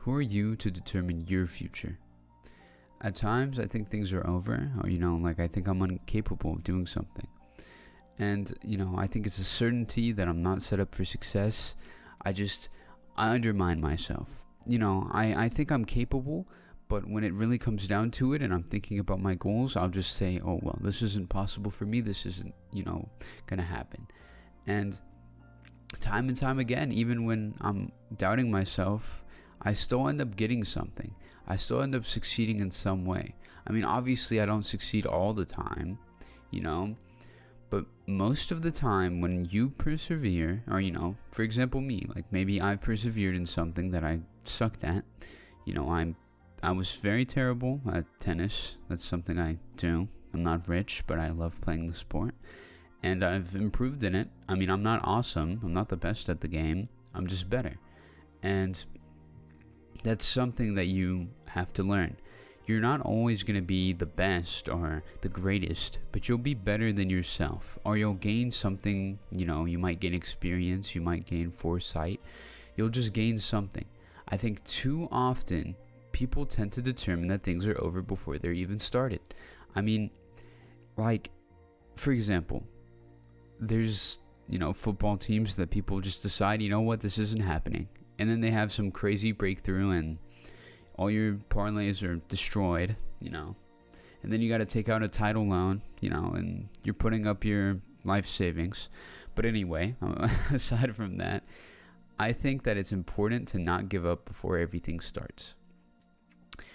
Who are you to determine your future? At times, I think things are over, or, I think I'm incapable of doing something. And, I think it's a certainty that I'm not set up for success. I undermine myself. I think I'm capable, but when it really comes down to it and I'm thinking about my goals, I'll just say, oh, well, this isn't possible for me. This isn't, gonna happen. And time and time again, even when I'm doubting myself, I still end up getting something. I still end up succeeding in some way. I mean, obviously I don't succeed all the time, but most of the time when you persevere, or, for example, me, like maybe I persevered in something that I sucked at. I was very terrible at tennis. That's something I do. I'm not rich, but I love playing the sport. And I've improved in it. I mean, I'm not awesome. I'm not the best at the game. I'm just better. And that's something that you have to learn. You're not always going to be the best or the greatest, but you'll be better than yourself. Or you'll gain something, you might gain experience, you might gain foresight. You'll just gain something. I think too often, people tend to determine that things are over before they're even started. I mean, for example, there's, football teams that people just decide, this isn't happening. And then they have some crazy breakthrough and all your parlays are destroyed, And then you got to take out a title loan, and you're putting up your life savings. But anyway, aside from that, I think that it's important to not give up before everything starts.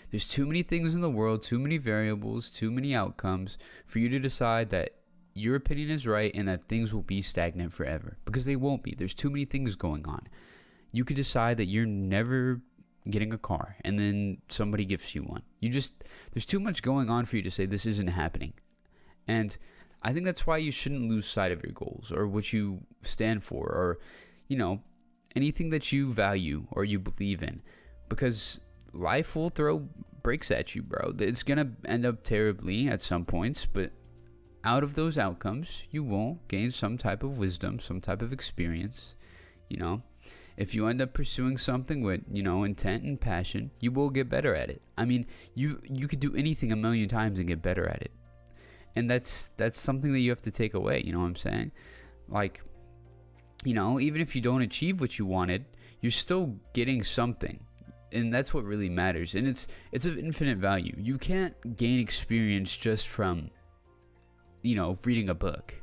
There's too many things in the world, too many variables, too many outcomes for you to decide that your opinion is right and that things will be stagnant forever. Because they won't be. There's too many things going on. You could decide that you're never getting a car and then somebody gifts you one. There's too much going on for you to say this isn't happening. And I think that's why you shouldn't lose sight of your goals or what you stand for or, anything that you value or you believe in. Because life will throw breaks at you, bro. It's going to end up terribly at some points, but out of those outcomes, you will gain some type of wisdom, some type of experience, If you end up pursuing something with, intent and passion, you will get better at it. I mean, you could do anything a million times and get better at it. And that's something that you have to take away, you know what I'm saying? Even if you don't achieve what you wanted, you're still getting something. And that's what really matters. And it's of infinite value. You can't gain experience just from, reading a book.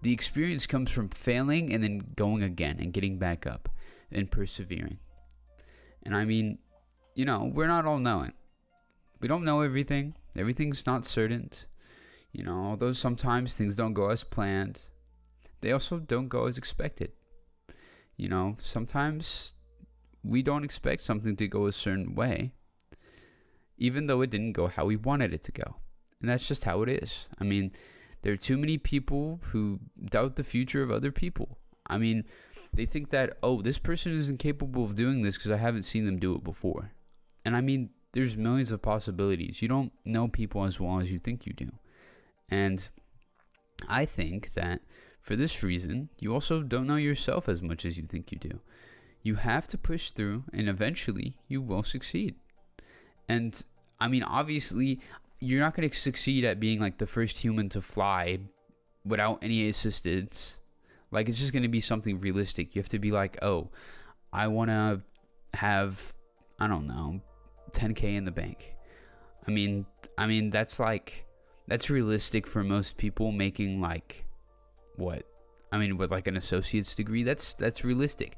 The experience comes from failing and then going again and getting back up and persevering. And I mean, we're not all knowing. We don't know everything. Everything's not certain. Although sometimes things don't go as planned, they also don't go as expected. Sometimes we don't expect something to go a certain way, even though it didn't go how we wanted it to go. And that's just how it is. I mean, there are too many people who doubt the future of other people. I mean, they think that, this person isn't capable of doing this because I haven't seen them do it before. And I mean, there's millions of possibilities. You don't know people as well as you think you do. And I think that for this reason, you also don't know yourself as much as you think you do. You have to push through and eventually you will succeed. And I mean, obviously, you're not going to succeed at being like the first human to fly without any assistance. It's just going to be something realistic. You have to be like, I want to have, 10K in the bank. I mean, that's realistic for most people making with an associate's degree. That's realistic.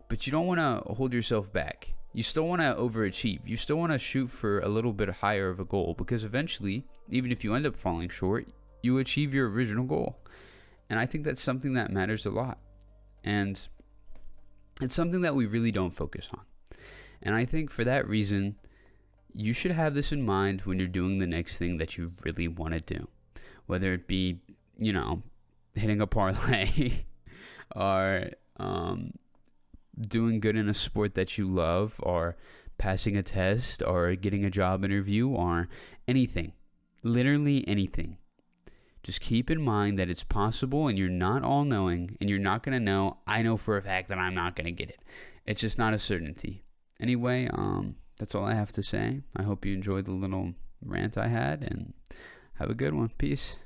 But you don't want to hold yourself back. You still want to overachieve. You still want to shoot for a little bit higher of a goal because eventually, even if you end up falling short, you achieve your original goal. And I think that's something that matters a lot. And it's something that we really don't focus on. And I think for that reason, you should have this in mind when you're doing the next thing that you really want to do. Whether it be, hitting a parlay or doing good in a sport that you love or passing a test or getting a job interview or anything. Literally anything. Just keep in mind that it's possible and you're not all-knowing and you're not going to know, I know for a fact that I'm not going to get it. It's just not a certainty. Anyway, that's all I have to say. I hope you enjoyed the little rant I had, and have a good one. Peace.